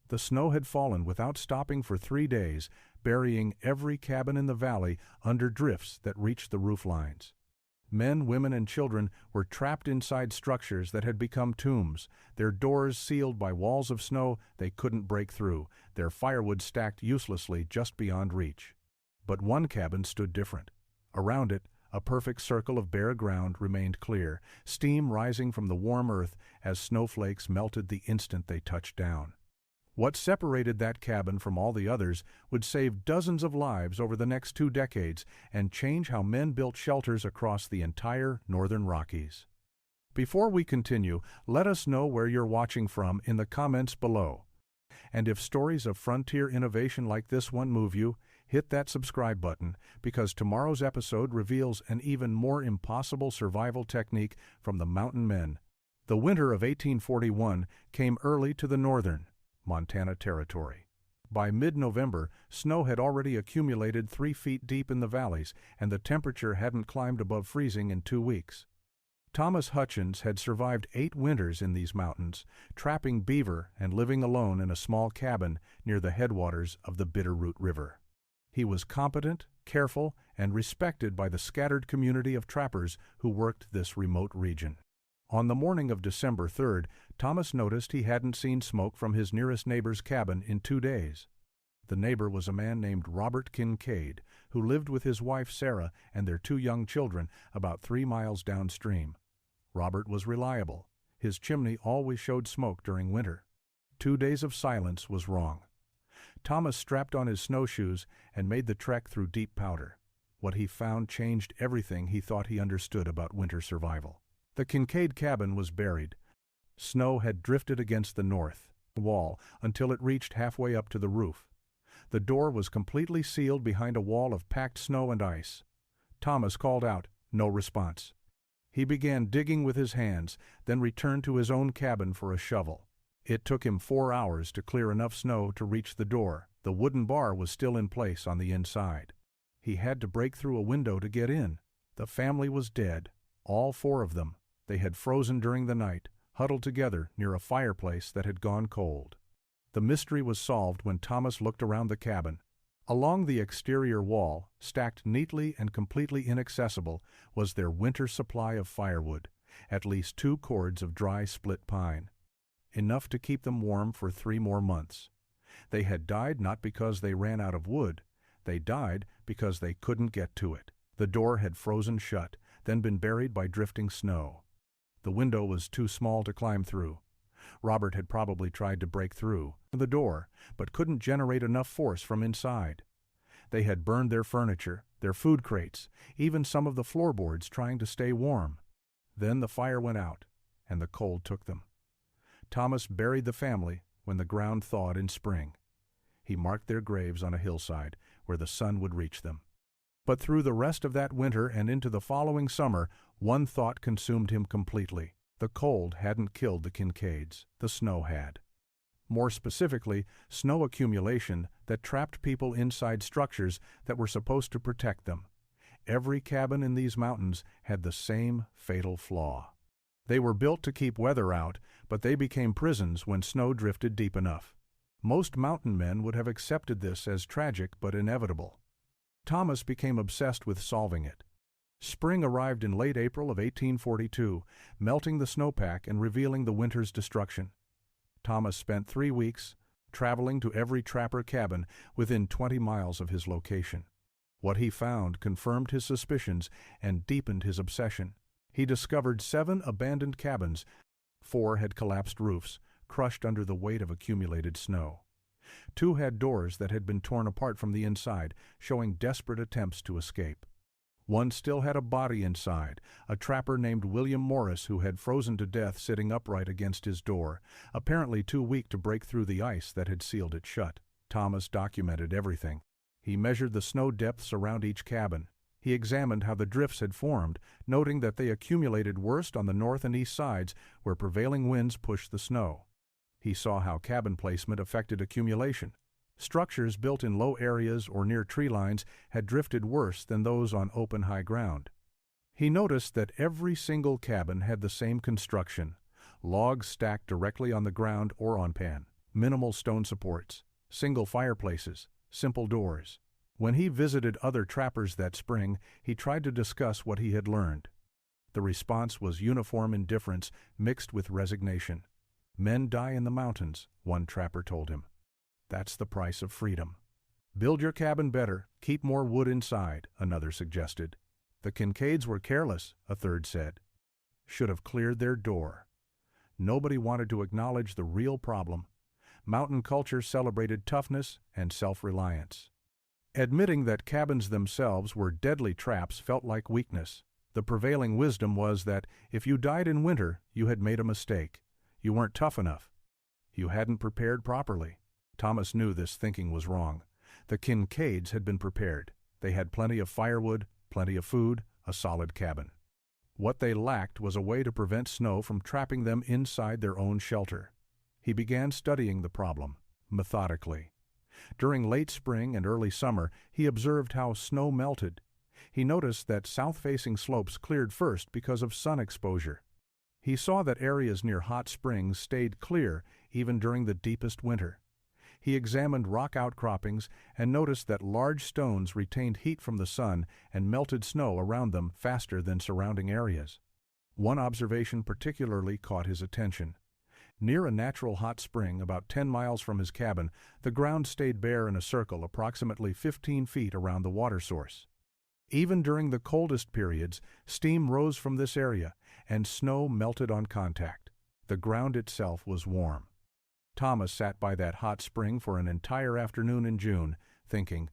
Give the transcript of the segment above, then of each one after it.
The snow had fallen without stopping for 3 days, burying every cabin in the valley under drifts that reached the roof lines. Men, women, and children were trapped inside structures that had become tombs, their doors sealed by walls of snow they couldn't break through, their firewood stacked uselessly just beyond reach. But one cabin stood different. Around it, a perfect circle of bare ground remained clear, steam rising from the warm earth as snowflakes melted the instant they touched down. What separated that cabin from all the others would save dozens of lives over the next 2 decades and change how men built shelters across the entire northern Rockies. Before we continue, let us know where you're watching from in the comments below. And if stories of frontier innovation like this one move you, hit that subscribe button, because tomorrow's episode reveals an even more impossible survival technique from the mountain men. The winter of 1841 came early to the northern Montana Territory. By mid-November, snow had already accumulated 3 feet deep in the valleys, and the temperature hadn't climbed above freezing in 2 weeks. Thomas Hutchins had survived 8 winters in these mountains, trapping beaver and living alone in a small cabin near the headwaters of the Bitterroot River. He was competent, careful, and respected by the scattered community of trappers who worked this remote region. On the morning of December 3rd, Thomas noticed he hadn't seen smoke from his nearest neighbor's cabin in 2 days. The neighbor was a man named Robert Kincaid, who lived with his wife Sarah and their 2 young children about 3 miles downstream. Robert was reliable. His chimney always showed smoke during winter. 2 days of silence was wrong. Thomas strapped on his snowshoes and made the trek through deep powder. What he found changed everything he thought he understood about winter survival. The Kincaid cabin was buried. Snow had drifted against the north wall until it reached halfway up to the roof. The door was completely sealed behind a wall of packed snow and ice. Thomas called out, no response. He began digging with his hands, then returned to his own cabin for a shovel. It took him 4 hours to clear enough snow to reach the door. The wooden bar was still in place on the inside. He had to break through a window to get in. The family was dead, all 4 of them. They had frozen during the night, huddled together near a fireplace that had gone cold. The mystery was solved when Thomas looked around the cabin. Along the exterior wall, stacked neatly and completely inaccessible, was their winter supply of firewood, at least 2 cords of dry split pine. Enough to keep them warm for 3 more months. They had died not because they ran out of wood. They died because they couldn't get to it. The door had frozen shut, then been buried by drifting snow. The window was too small to climb through. Robert had probably tried to break through the door, but couldn't generate enough force from inside. They had burned their furniture, their food crates, even some of the floorboards trying to stay warm. Then the fire went out, and the cold took them. Thomas buried the family when the ground thawed in spring. He marked their graves on a hillside where the sun would reach them. But through the rest of that winter and into the following summer, one thought consumed him completely. The cold hadn't killed the Kincaids. The snow had. More specifically, snow accumulation that trapped people inside structures that were supposed to protect them. Every cabin in these mountains had the same fatal flaw. They were built to keep weather out, but they became prisons when snow drifted deep enough. Most mountain men would have accepted this as tragic but inevitable. Thomas became obsessed with solving it. Spring arrived in late April of 1842, melting the snowpack and revealing the winter's destruction. Thomas spent 3 weeks traveling to every trapper cabin within 20 miles of his location. What he found confirmed his suspicions and deepened his obsession. He discovered 7 abandoned cabins. 4 had collapsed roofs, crushed under the weight of accumulated snow. 2 had doors that had been torn apart from the inside, showing desperate attempts to escape. 1 still had a body inside, a trapper named William Morris who had frozen to death sitting upright against his door, apparently too weak to break through the ice that had sealed it shut. Thomas documented everything. He measured the snow depths around each cabin. He examined how the drifts had formed, noting that they accumulated worst on the north and east sides where prevailing winds pushed the snow. He saw how cabin placement affected accumulation. Structures built in low areas or near tree lines had drifted worse than those on open high ground. He noticed that every single cabin had the same construction, logs stacked directly on the ground or on pan. Minimal stone supports, single fireplaces, simple doors. When he visited other trappers that spring, he tried to discuss what he had learned. The response was uniform indifference mixed with resignation. "Men die in the mountains," one trapper told him. "That's the price of freedom." "Build your cabin better, keep more wood inside," another suggested. "The Kincaids were careless," a third said. "Should have cleared their door." Nobody wanted to acknowledge the real problem. Mountain culture celebrated toughness and self-reliance. Admitting that cabins themselves were deadly traps felt like weakness. The prevailing wisdom was that if you died in winter, you had made a mistake. You weren't tough enough. You hadn't prepared properly. Thomas knew this thinking was wrong. The Kincaids had been prepared. They had plenty of firewood, plenty of food, a solid cabin. What they lacked was a way to prevent snow from trapping them inside their own shelter. He began studying the problem, methodically. During late spring and early summer, he observed how snow melted. He noticed that south-facing slopes cleared first because of sun exposure. He saw that areas near hot springs stayed clear even during the deepest winter. He examined rock outcroppings and noticed that large stones retained heat from the sun and melted snow around them faster than surrounding areas. One observation particularly caught his attention. Near a natural hot spring about 10 miles from his cabin, the ground stayed bare in a circle approximately 15 feet around the water source. Even during the coldest periods, steam rose from this area, and snow melted on contact. The ground itself was warm. Thomas sat by that hot spring for an entire afternoon in June, thinking.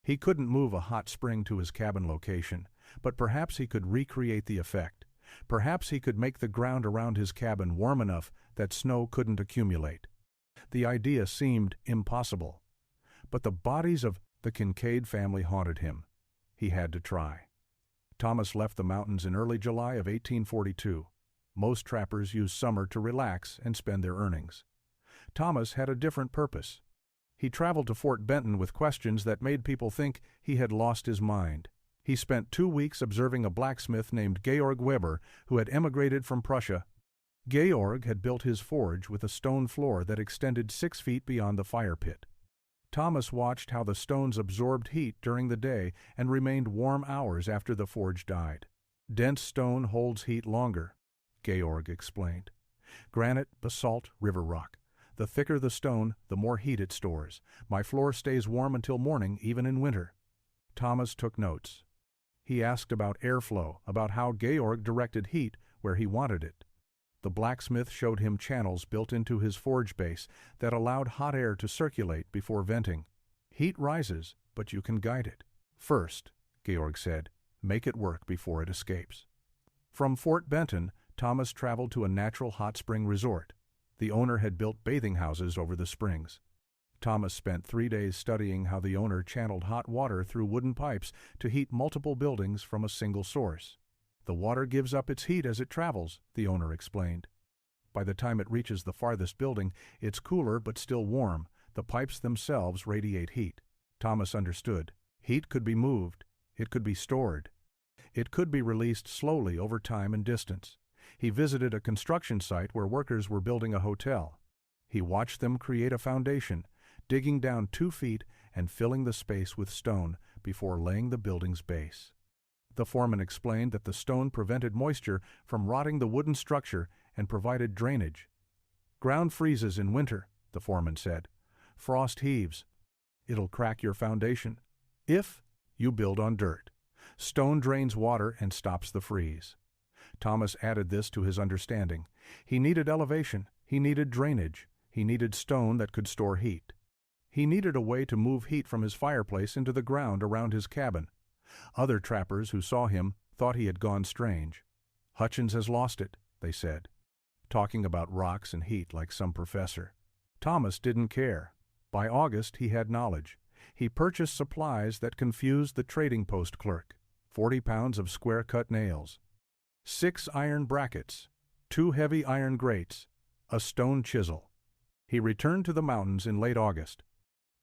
He couldn't move a hot spring to his cabin location, but perhaps he could recreate the effect. Perhaps he could make the ground around his cabin warm enough that snow couldn't accumulate. The idea seemed impossible. But the bodies of the Kincaid family haunted him. He had to try. Thomas left the mountains in early July of 1842. Most trappers use summer to relax and spend their earnings. Thomas had a different purpose. He traveled to Fort Benton with questions that made people think he had lost his mind. He spent 2 weeks observing a blacksmith named Georg Weber who had emigrated from Prussia. Georg had built his forge with a stone floor that extended 6 feet beyond the fire pit. Thomas watched how the stones absorbed heat during the day and remained warm hours after the forge died. "Dense stone holds heat longer," Georg explained. "Granite, basalt, river rock. The thicker the stone, the more heat it stores. My floor stays warm until morning, even in winter." Thomas took notes. He asked about airflow, about how Georg directed heat where he wanted it. The blacksmith showed him channels built into his forge base that allowed hot air to circulate before venting. "Heat rises, but you can guide it. First," Georg said, "make it work before it escapes." From Fort Benton, Thomas traveled to a natural hot spring resort. The owner had built bathing houses over the springs. Thomas spent 3 days studying how the owner channeled hot water through wooden pipes to heat multiple buildings from a single source. "The water gives up its heat as it travels," the owner explained. "By the time it reaches the farthest building, it's cooler but still warm. The pipes themselves radiate heat." Thomas understood. Heat could be moved. It could be stored. It could be released slowly over time and distance. He visited a construction site where workers were building a hotel. He watched them create a foundation, digging down 2 feet and filling the space with stone before laying the building's base. The foreman explained that the stone prevented moisture from rotting the wooden structure and provided drainage. "Ground freezes in winter," the foreman said. "Frost heaves. It'll crack your foundation. If you build on dirt. Stone drains water and stops the freeze." Thomas added this to his understanding. He needed elevation. He needed drainage. He needed stone that could store heat. He needed a way to move heat from his fireplace into the ground around his cabin. Other trappers who saw him thought he had gone strange. "Hutchins has lost it," they said, talking about rocks and heat like some professor. Thomas didn't care. By August he had knowledge. He purchased supplies that confused the trading post clerk. 40 pounds of square-cut nails, 6 iron brackets, 2 heavy iron grates, a stone chisel. He returned to the mountains in late August.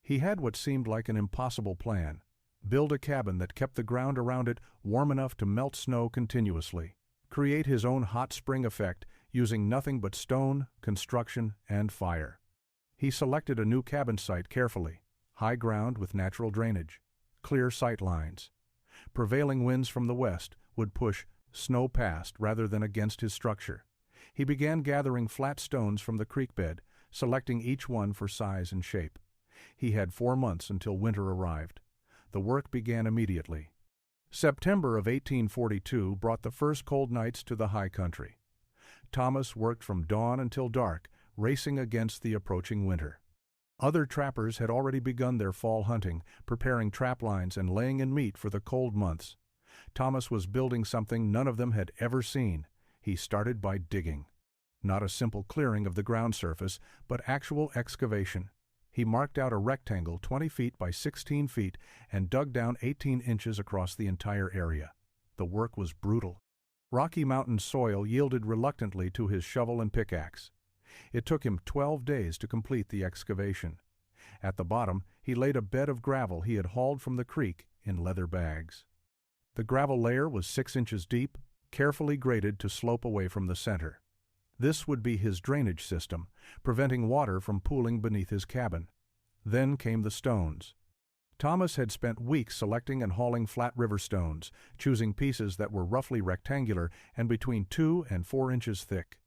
He had what seemed like an impossible plan. Build a cabin that kept the ground around it warm enough to melt snow continuously. Create his own hot spring effect using nothing but stone, construction, and fire. He selected a new cabin site carefully, high ground with natural drainage, clear sight lines. Prevailing winds from the west would push snow past rather than against his structure. He began gathering flat stones from the creek bed, selecting each one for size and shape. He had 4 months until winter arrived. The work began immediately. September of 1842 brought the first cold nights to the high country. Thomas worked from dawn until dark, racing against the approaching winter. Other trappers had already begun their fall hunting, preparing trap lines and laying in meat for the cold months. Thomas was building something none of them had ever seen. He started by digging. Not a simple clearing of the ground surface, but actual excavation. He marked out a rectangle 20 feet by 16 feet and dug down 18 inches across the entire area. The work was brutal. Rocky Mountain soil yielded reluctantly to his shovel and pickaxe. It took him 12 days to complete the excavation. At the bottom, he laid a bed of gravel he had hauled from the creek in leather bags. The gravel layer was 6 inches deep, carefully graded to slope away from the center. This would be his drainage system, preventing water from pooling beneath his cabin. Then came the stones. Thomas had spent weeks selecting and hauling flat river stones, choosing pieces that were roughly rectangular and between 2 and 4 inches thick.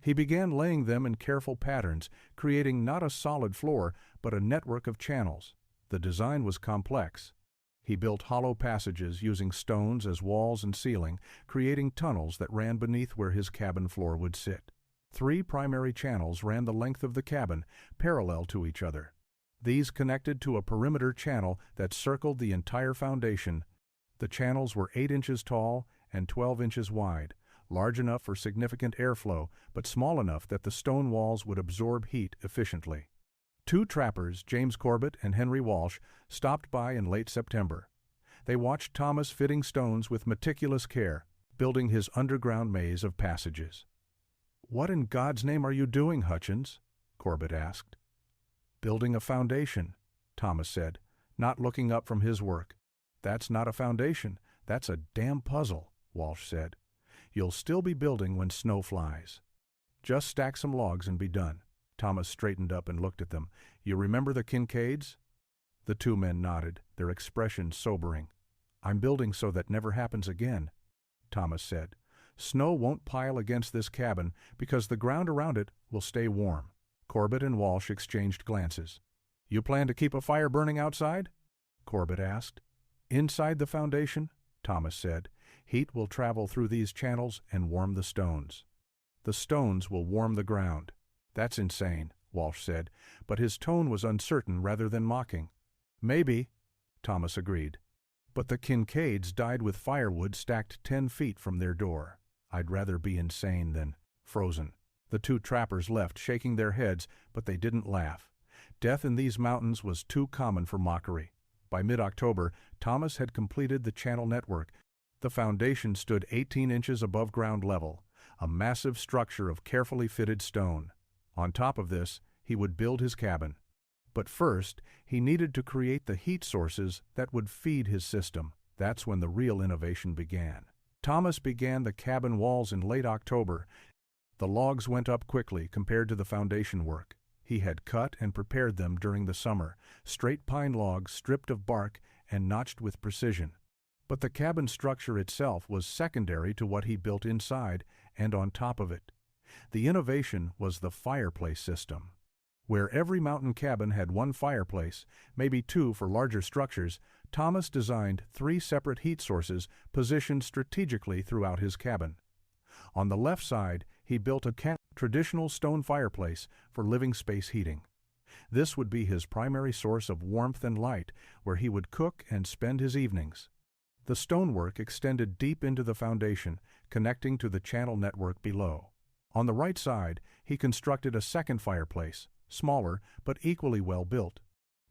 He began laying them in careful patterns, creating not a solid floor, but a network of channels. The design was complex. He built hollow passages using stones as walls and ceiling, creating tunnels that ran beneath where his cabin floor would sit. 3 primary channels ran the length of the cabin, parallel to each other. These connected to a perimeter channel that circled the entire foundation. The channels were 8 inches tall and 12 inches wide, large enough for significant airflow, but small enough that the stone walls would absorb heat efficiently. 2 trappers, James Corbett and Henry Walsh, stopped by in late September. They watched Thomas fitting stones with meticulous care, building his underground maze of passages. "What in God's name are you doing, Hutchins?" Corbett asked. "Building a foundation," Thomas said, not looking up from his work. "That's not a foundation, that's a damn puzzle," Walsh said. "You'll still be building when snow flies. Just stack some logs and be done." Thomas straightened up and looked at them. "You remember the Kincaids?" The 2 men nodded, their expressions sobering. "I'm building so that never happens again," Thomas said. "Snow won't pile against this cabin because the ground around it will stay warm." Corbett and Walsh exchanged glances. "You plan to keep a fire burning outside?" Corbett asked. "Inside the foundation," Thomas said. "Heat will travel through these channels and warm the stones. The stones will warm the ground." "That's insane," Walsh said, but his tone was uncertain rather than mocking. "Maybe," Thomas agreed. "But the Kincaids died with firewood stacked 10 feet from their door. I'd rather be insane than frozen." The 2 trappers left, shaking their heads, but they didn't laugh. Death in these mountains was too common for mockery. By mid-October, Thomas had completed the channel network. The foundation stood 18 inches above ground level, a massive structure of carefully fitted stone. On top of this, he would build his cabin. But first, he needed to create the heat sources that would feed his system. That's when the real innovation began. Thomas began the cabin walls in late October. The logs went up quickly compared to the foundation work. He had cut and prepared them during the summer, straight pine logs stripped of bark and notched with precision. But the cabin structure itself was secondary to what he built inside and on top of it. The innovation was the fireplace system. Where every mountain cabin had 1 fireplace, maybe 2 for larger structures, Thomas designed 3 separate heat sources positioned strategically throughout his cabin. On the left side, he built a traditional stone fireplace for living space heating. This would be his primary source of warmth and light, where he would cook and spend his evenings. The stonework extended deep into the foundation, connecting to the channel network below. On the right side, he constructed a second fireplace, smaller but equally well built.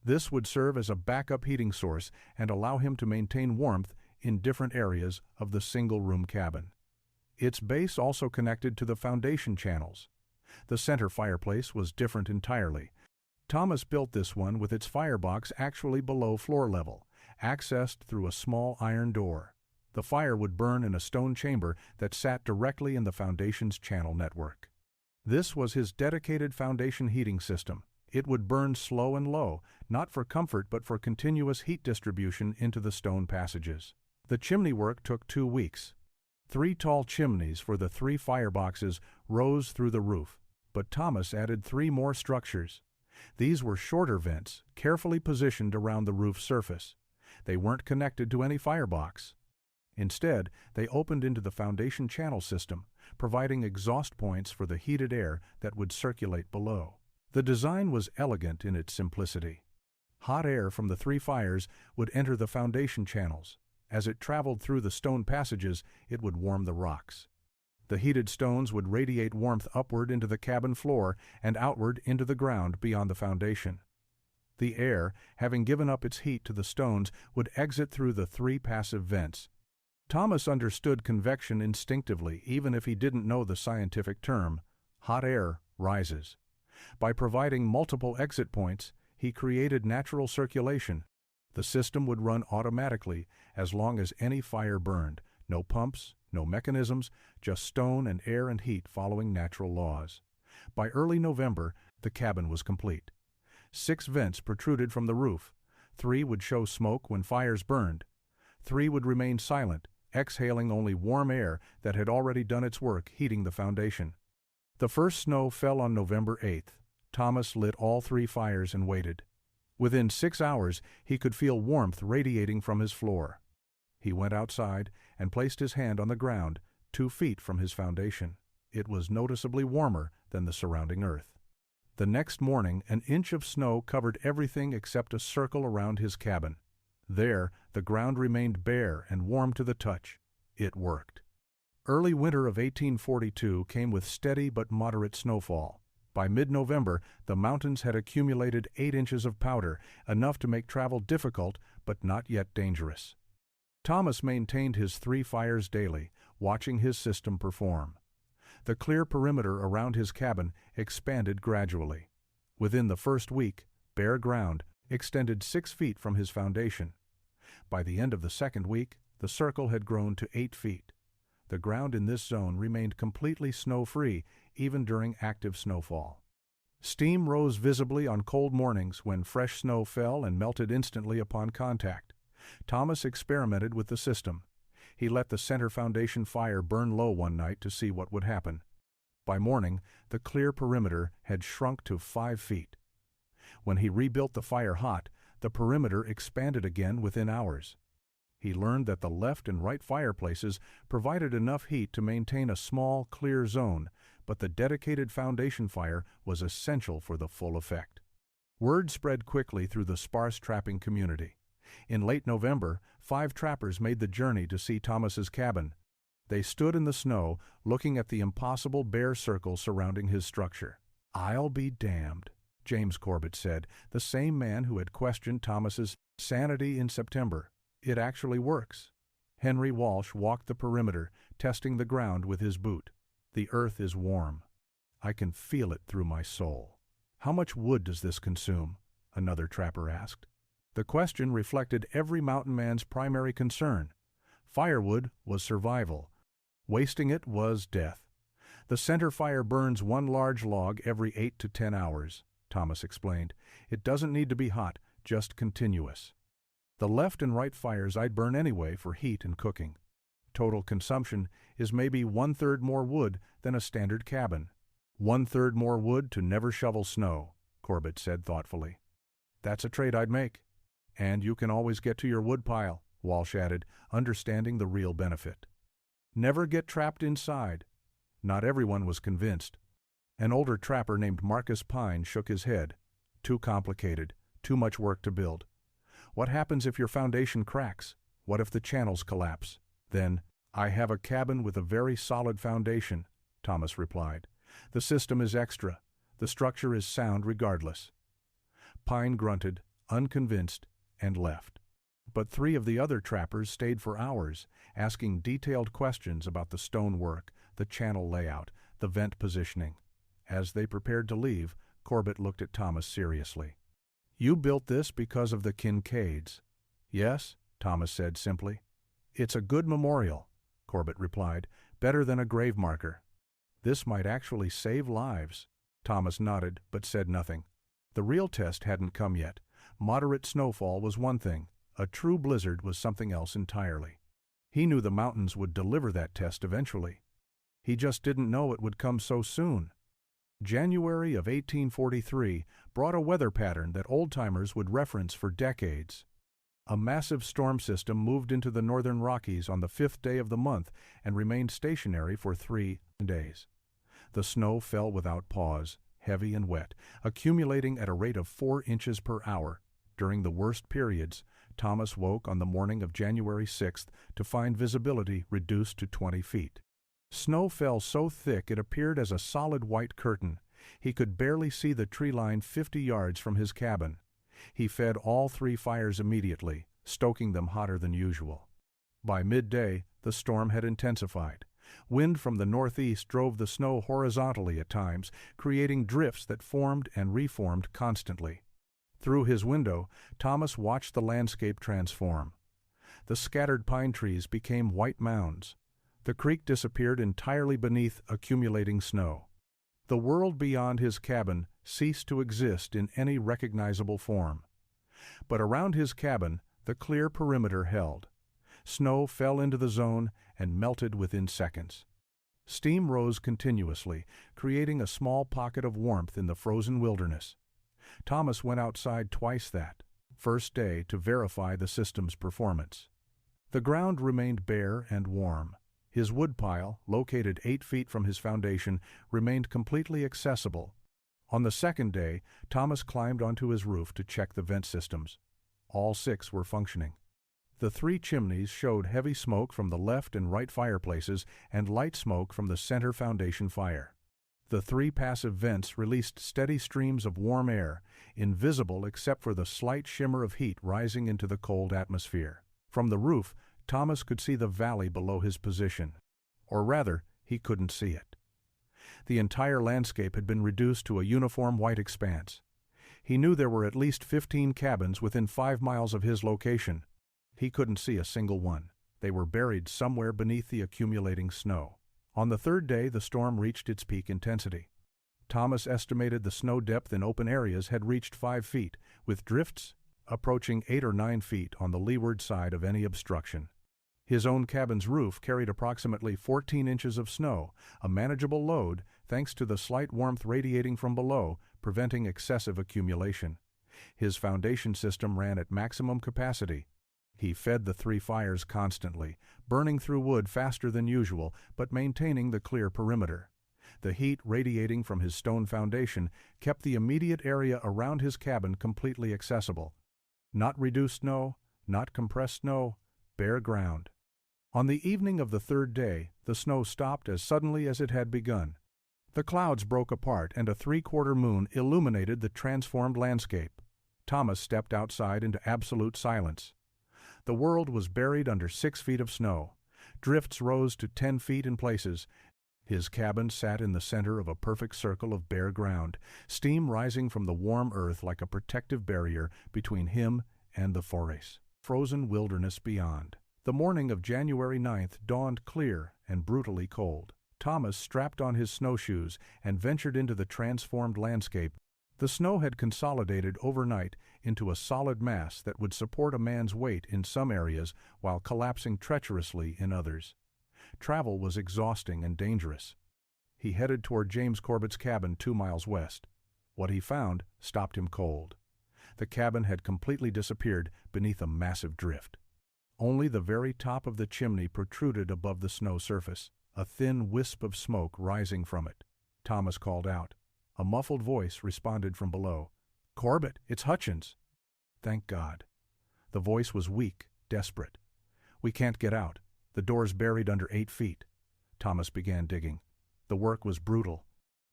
This would serve as a backup heating source and allow him to maintain warmth in different areas of the single-room cabin. Its base also connected to the foundation channels. The center fireplace was different entirely. Thomas built this one with its firebox actually below floor level, accessed through a small iron door. The fire would burn in a stone chamber that sat directly in the foundation's channel network. This was his dedicated foundation heating system. It would burn slow and low, not for comfort but for continuous heat distribution into the stone passages. The chimney work took 2 weeks. 3 tall chimneys for the 3 fireboxes rose through the roof, but Thomas added 3 more structures. These were shorter vents, carefully positioned around the roof surface. They weren't connected to any firebox. Instead, they opened into the foundation channel system, providing exhaust points for the heated air that would circulate below. The design was elegant in its simplicity. Hot air from the 3 fires would enter the foundation channels. As it traveled through the stone passages, it would warm the rocks. The heated stones would radiate warmth upward into the cabin floor and outward into the ground beyond the foundation. The air, having given up its heat to the stones, would exit through the 3 passive vents. Thomas understood convection instinctively, even if he didn't know the scientific term. Hot air rises. By providing multiple exit points, he created natural circulation. The system would run automatically as long as any fire burned. No pumps, no mechanisms, just stone and air and heat following natural laws. By early November, the cabin was complete. 6 vents protruded from the roof. 3 would show smoke when fires burned. 3 would remain silent, exhaling only warm air that had already done its work heating the foundation. The first snow fell on November 8th. Thomas lit all 3 fires and waited. Within 6 hours, he could feel warmth radiating from his floor. He went outside and placed his hand on the ground, 2 feet from his foundation. It was noticeably warmer than the surrounding earth. The next morning, an inch of snow covered everything except a circle around his cabin. There, the ground remained bare and warm to the touch. It worked. Early winter of 1842 came with steady but moderate snowfall. By mid-November, the mountains had accumulated 8 inches of powder, enough to make travel difficult but not yet dangerous. Thomas maintained his 3 fires daily, watching his system perform. The clear perimeter around his cabin expanded gradually. Within the first week, bare ground extended 6 feet from his foundation. By the end of the second week, the circle had grown to 8 feet. The ground in this zone remained completely snow-free even during active snowfall. Steam rose visibly on cold mornings when fresh snow fell and melted instantly upon contact. Thomas experimented with the system. He let the center foundation fire burn low one night to see what would happen. By morning, the clear perimeter had shrunk to 5 feet. When he rebuilt the fire hot, the perimeter expanded again within hours. He learned that the left and right fireplaces provided enough heat to maintain a small, clear zone, but the dedicated foundation fire was essential for the full effect. Word spread quickly through the sparse trapping community. In late November, 5 trappers made the journey to see Thomas's cabin. They stood in the snow, looking at the impossible bare circle surrounding his structure. "I'll be damned," James Corbett said, the same man who had questioned Thomas's sanity in September. "It actually works." Henry Walsh walked the perimeter, testing the ground with his boot. "The earth is warm. I can feel it through my soul." "How much wood does this consume?" another trapper asked. The question reflected every mountain man's primary concern. Firewood was survival. Wasting it was death. "The center fire burns 1 large log every 8 to 10 hours, Thomas explained. "It doesn't need to be hot, just continuous. The left and right fires I'd burn anyway for heat and cooking. Total consumption is maybe 1/3 more wood than a standard cabin." 1/3 more wood to never shovel snow, Corbett said thoughtfully. "That's a trade I'd make." "And you can always get to your wood pile," Walsh added, understanding the real benefit. "Never get trapped inside." Not everyone was convinced. An older trapper named Marcus Pine shook his head. "Too complicated, too much work to build. What happens if your foundation cracks? What if the channels collapse? Then, I have a cabin with a very solid foundation," Thomas replied. "The system is extra. The structure is sound regardless." Pine grunted, unconvinced, and left. But 3 of the other trappers stayed for hours, asking detailed questions about the stonework, the channel layout, the vent positioning. As they prepared to leave, Corbett looked at Thomas seriously. "You built this because of the Kincaids." "Yes," Thomas said simply. "It's a good memorial," Corbett replied, "better than a grave marker." "This might actually save lives." Thomas nodded but said nothing. The real test hadn't come yet. Moderate snowfall was one thing. A true blizzard was something else entirely. He knew the mountains would deliver that test eventually. He just didn't know it would come so soon. January of 1843 brought a weather pattern that old-timers would reference for decades. A massive storm system moved into the northern Rockies on the 5th day of the month and remained stationary for 3 days. The snow fell without pause, heavy and wet, accumulating at a rate of 4 inches per hour. During the worst periods, Thomas woke on the morning of January 6th to find visibility reduced to 20 feet. Snow fell so thick it appeared as a solid white curtain. He could barely see the tree line 50 yards from his cabin. He fed all 3 fires immediately, stoking them hotter than usual. By midday, the storm had intensified. Wind from the northeast drove the snow horizontally at times, creating drifts that formed and reformed constantly. Through his window, Thomas watched the landscape transform. The scattered pine trees became white mounds. The creek disappeared entirely beneath accumulating snow. The world beyond his cabin ceased to exist in any recognizable form. But around his cabin, the clear perimeter held. Snow fell into the zone and melted within seconds. Steam rose continuously, creating a small pocket of warmth in the frozen wilderness. Thomas went outside twice that first day to verify the system's performance. The ground remained bare and warm. His woodpile, located 8 feet from his foundation, remained completely accessible. On the second day, Thomas climbed onto his roof to check the vent systems. All 6 were functioning. The 3 chimneys showed heavy smoke from the left and right fireplaces and light smoke from the center foundation fire. The 3 passive vents released steady streams of warm air, invisible except for the slight shimmer of heat rising into the cold atmosphere. From the roof, Thomas could see the valley below his position. Or rather, he couldn't see it. The entire landscape had been reduced to a uniform white expanse. He knew there were at least 15 cabins within 5 miles of his location. He couldn't see a single one. They were buried somewhere beneath the accumulating snow. On the 3rd day, the storm reached its peak intensity. Thomas estimated the snow depth in open areas had reached 5 feet, with drifts approaching 8 or 9 feet on the leeward side of any obstruction. His own cabin's roof carried approximately 14 inches of snow, a manageable load thanks to the slight warmth radiating from below, preventing excessive accumulation. His foundation system ran at maximum capacity. He fed the 3 fires constantly, burning through wood faster than usual, but maintaining the clear perimeter. The heat radiating from his stone foundation kept the immediate area around his cabin completely accessible. Not reduced snow, not compressed snow, bare ground. On the evening of the 3rd day, the snow stopped as suddenly as it had begun. The clouds broke apart and a 3/4 moon illuminated the transformed landscape. Thomas stepped outside into absolute silence. The world was buried under 6 feet of snow. Drifts rose to 10 feet in places. His cabin sat in the center of a perfect circle of bare ground, steam rising from the warm earth like a protective barrier between him and the forest. Frozen wilderness beyond. The morning of January 9th dawned clear and brutally cold. Thomas strapped on his snowshoes and ventured into the transformed landscape. The snow had consolidated overnight into a solid mass that would support a man's weight in some areas while collapsing treacherously in others. Travel was exhausting and dangerous. He headed toward James Corbett's cabin 2 miles west. What he found stopped him cold. The cabin had completely disappeared beneath a massive drift. Only the very top of the chimney protruded above the snow surface, a thin wisp of smoke rising from it. Thomas called out. A muffled voice responded from below. "Corbett, it's Hutchins." Thank God. The voice was weak, desperate. "We can't get out. The door's buried under 8 feet. Thomas began digging. The work was brutal.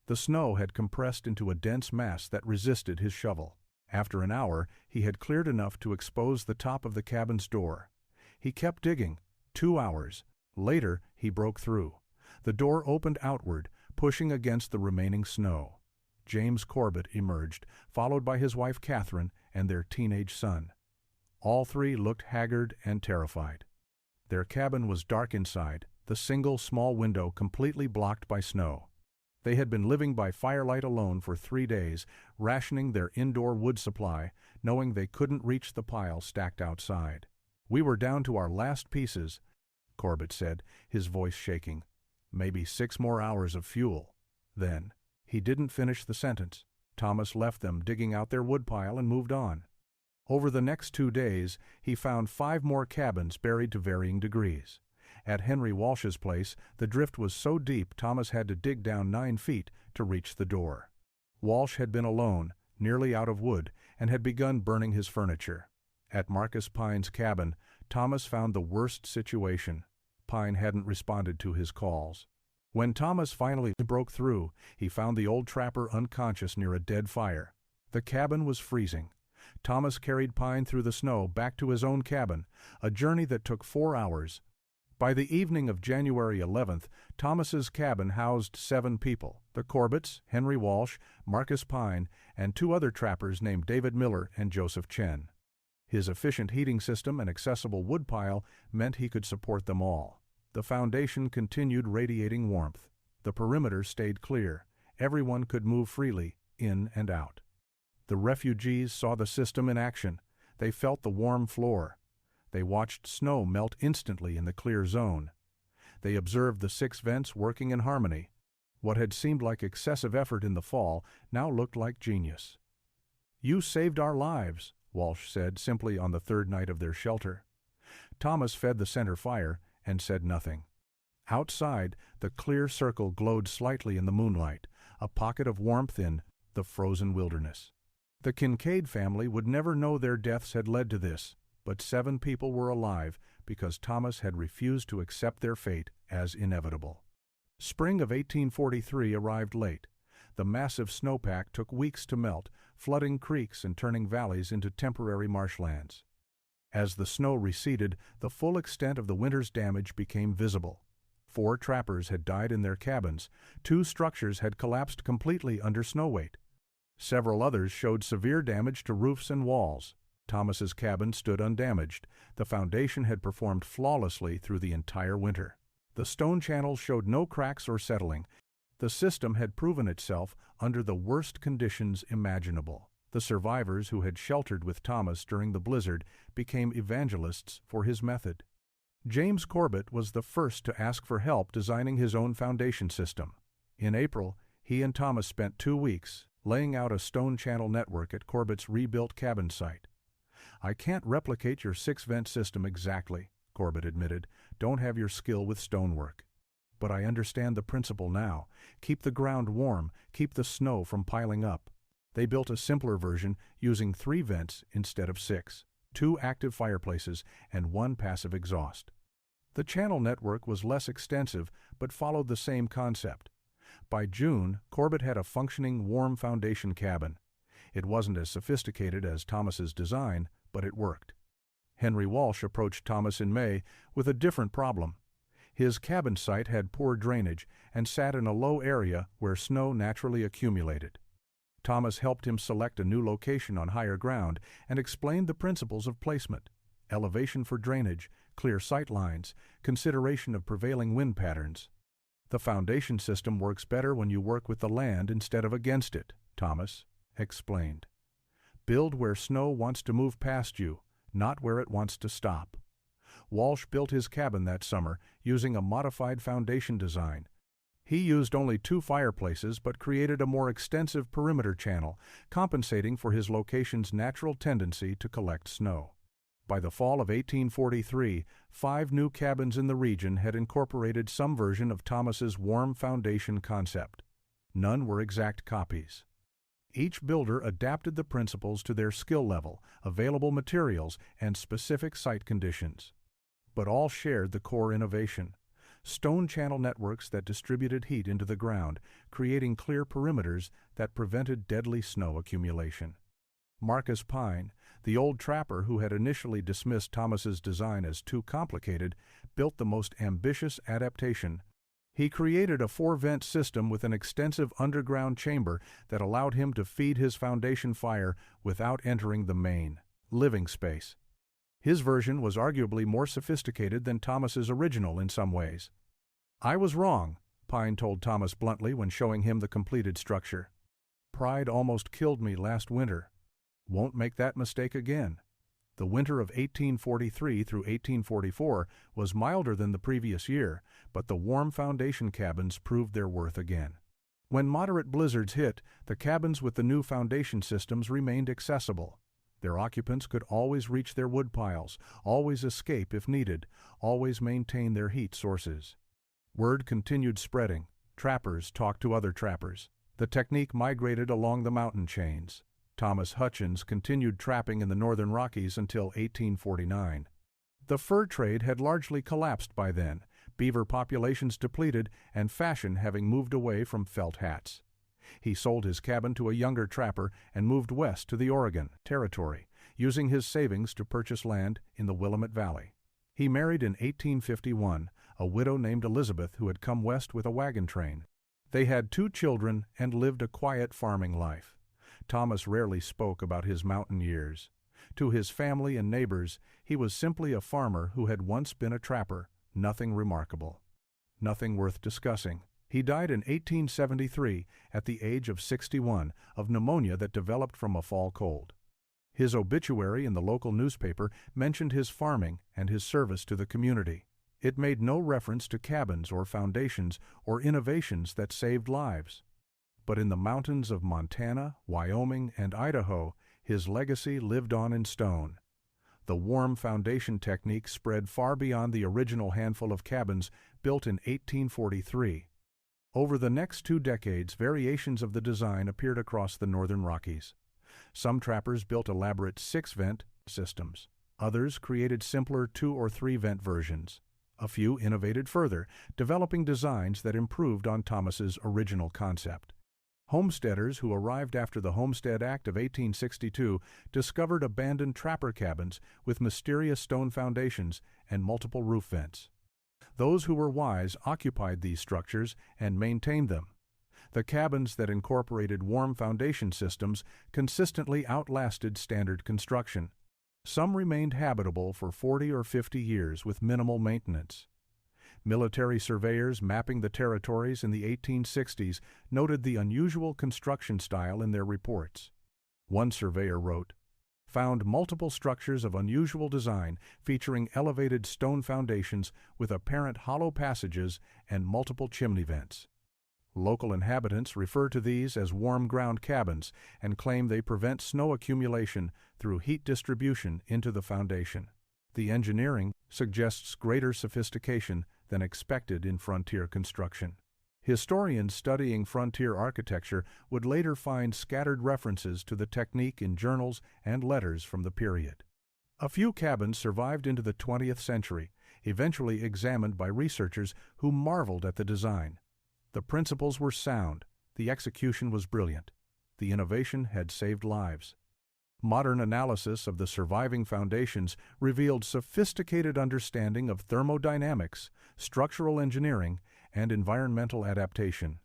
The snow had compressed into a dense mass that resisted his shovel. After an hour, he had cleared enough to expose the top of the cabin's door. He kept digging. 2 hours. Later, he broke through. The door opened outward, pushing against the remaining snow. James Corbett emerged, followed by his wife Catherine and their teenage son. All 3 looked haggard and terrified. Their cabin was dark inside, the single small window completely blocked by snow. They had been living by firelight alone for 3 days, rationing their indoor wood supply, knowing they couldn't reach the pile stacked outside. "We were down to our last pieces," Corbett said, his voice shaking. "Maybe 6 more hours of fuel." Then, he didn't finish the sentence. Thomas left them digging out their woodpile and moved on. Over the next 2 days, he found 5 more cabins buried to varying degrees. At Henry Walsh's place, the drift was so deep Thomas had to dig down 9 feet to reach the door. Walsh had been alone, nearly out of wood, and had begun burning his furniture. At Marcus Pine's cabin, Thomas found the worst situation. Pine hadn't responded to his calls. When Thomas finally broke through, he found the old trapper unconscious near a dead fire. The cabin was freezing. Thomas carried Pine through the snow back to his own cabin, a journey that took 4 hours. By the evening of January 11th, Thomas's cabin housed 7 people: the Corbetts, Henry Walsh, Marcus Pine, and 2 other trappers named David Miller and Joseph Chen. His efficient heating system and accessible woodpile meant he could support them all. The foundation continued radiating warmth. The perimeter stayed clear. Everyone could move freely, in and out. The refugees saw the system in action. They felt the warm floor. They watched snow melt instantly in the clear zone. They observed the 6 vents working in harmony. What had seemed like excessive effort in the fall now looked like genius. "You saved our lives," Walsh said simply on the 3rd night of their shelter. Thomas fed the center fire and said nothing. Outside, the clear circle glowed slightly in the moonlight, a pocket of warmth in the frozen wilderness. The Kincaid family would never know their deaths had led to this, but 7 people were alive because Thomas had refused to accept their fate as inevitable. Spring of 1843 arrived late. The massive snowpack took weeks to melt, flooding creeks and turning valleys into temporary marshlands. As the snow receded, the full extent of the winter's damage became visible. 4 trappers had died in their cabins. 2 structures had collapsed completely under snow weight. Several others showed severe damage to roofs and walls. Thomas's cabin stood undamaged. The foundation had performed flawlessly through the entire winter. The stone channels showed no cracks or settling. The system had proven itself under the worst conditions imaginable. The survivors who had sheltered with Thomas during the blizzard became evangelists for his method. James Corbett was the first to ask for help designing his own foundation system. In April, he and Thomas spent 2 weeks laying out a stone channel network at Corbett's rebuilt cabin site. "I can't replicate your 6-vent system exactly," Corbett admitted. "Don't have your skill with stonework. But I understand the principle now. Keep the ground warm, keep the snow from piling up." They built a simpler version using 3 vents instead of 6, 2 active fireplaces, and 1 passive exhaust. The channel network was less extensive but followed the same concept. By June, Corbett had a functioning warm foundation cabin. It wasn't as sophisticated as Thomas's design, but it worked. Henry Walsh approached Thomas in May with a different problem. His cabin site had poor drainage and sat in a low area where snow naturally accumulated. Thomas helped him select a new location on higher ground and explained the principles of placement: elevation for drainage, clear sight lines, consideration of prevailing wind patterns. "The foundation system works better when you work with the land instead of against it," Thomas explained. "Build where snow wants to move past you, not where it wants to stop." Walsh built his cabin that summer using a modified foundation design. He used only 2 fireplaces but created a more extensive perimeter channel, compensating for his location's natural tendency to collect snow. By the fall of 1843, 5 new cabins in the region had incorporated some version of Thomas's warm foundation concept. None were exact copies. Each builder adapted the principles to their skill level, available materials, and specific site conditions. But all shared the core innovation: stone channel networks that distributed heat into the ground, creating clear perimeters that prevented deadly snow accumulation. Marcus Pine, the old trapper who had initially dismissed Thomas's design as too complicated, built the most ambitious adaptation. He created a 4-vent system with an extensive underground chamber that allowed him to feed his foundation fire without entering the main living space. His version was arguably more sophisticated than Thomas's original in some ways. "I was wrong," Pine told Thomas bluntly when showing him the completed structure. "Pride almost killed me last winter. Won't make that mistake again." The winter of 1843 through 1844 was milder than the previous year, but the warm foundation cabins proved their worth again. When moderate blizzards hit, the cabins with the new foundation systems remained accessible. Their occupants could always reach their wood piles, always escape if needed, always maintain their heat sources. Word continued spreading. Trappers talked to other trappers. The technique migrated along the mountain chains. Thomas Hutchins continued trapping in the northern Rockies until 1849. The fur trade had largely collapsed by then, beaver populations depleted, and fashion having moved away from felt hats. He sold his cabin to a younger trapper and moved west to the Oregon Territory, using his savings to purchase land in the Willamette Valley. He married in 1851 a widow named Elizabeth who had come west with a wagon train. They had 2 children and lived a quiet farming life. Thomas rarely spoke about his mountain years. To his family and neighbors, he was simply a farmer who had once been a trapper, nothing remarkable. Nothing worth discussing. He died in 1873 at the age of 61 of pneumonia that developed from a fall cold. His obituary in the local newspaper mentioned his farming and his service to the community. It made no reference to cabins or foundations or innovations that saved lives. But in the mountains of Montana, Wyoming, and Idaho, his legacy lived on in stone. The warm foundation technique spread far beyond the original handful of cabins built in 1843. Over the next 2 decades, variations of the design appeared across the northern Rockies. Some trappers built elaborate 6-vent systems. Others created simpler 2- or 3-vent versions. A few innovated further, developing designs that improved on Thomas's original concept. Homesteaders who arrived after the Homestead Act of 1862 discovered abandoned trapper cabins with mysterious stone foundations and multiple roof vents. Those who were wise occupied these structures and maintained them. The cabins that incorporated warm foundation systems consistently outlasted standard construction. Some remained habitable for 40 or 50 years with minimal maintenance. Military surveyors mapping the territories in the 1860s noted the unusual construction style in their reports. One surveyor wrote, "Found multiple structures of unusual design featuring elevated stone foundations with apparent hollow passages and multiple chimney vents." Local inhabitants refer to these as warm ground cabins and claim they prevent snow accumulation through heat distribution into the foundation. The engineering suggests greater sophistication than expected in frontier construction. Historians studying frontier architecture would later find scattered references to the technique in journals and letters from the period. A few cabins survived into the 20th century, eventually examined by researchers who marveled at the design. The principles were sound, the execution was brilliant, the innovation had saved lives. Modern analysis of the surviving foundations revealed sophisticated understanding of thermodynamics, structural engineering, and environmental adaptation.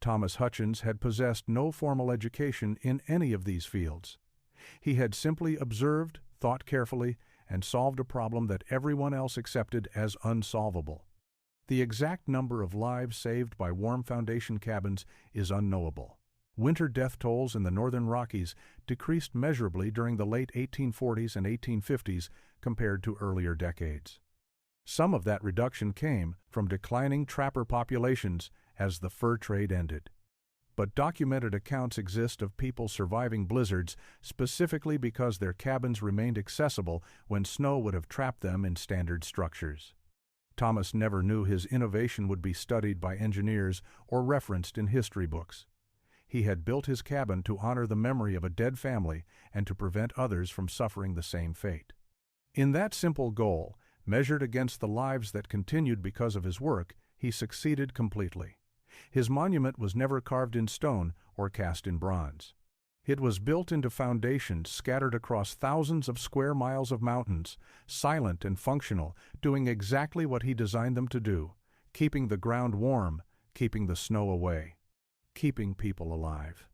Thomas Hutchins had possessed no formal education in any of these fields. He had simply observed, thought carefully, and solved a problem that everyone else accepted as unsolvable. The exact number of lives saved by warm foundation cabins is unknowable. Winter death tolls in the northern Rockies decreased measurably during the late 1840s and 1850s compared to earlier decades. Some of that reduction came from declining trapper populations as the fur trade ended. But documented accounts exist of people surviving blizzards specifically because their cabins remained accessible when snow would have trapped them in standard structures. Thomas never knew his innovation would be studied by engineers or referenced in history books. He had built his cabin to honor the memory of a dead family and to prevent others from suffering the same fate. In that simple goal, measured against the lives that continued because of his work, he succeeded completely. His monument was never carved in stone or cast in bronze. It was built into foundations scattered across thousands of square miles of mountains, silent and functional, doing exactly what he designed them to do, keeping the ground warm, keeping the snow away, keeping people alive.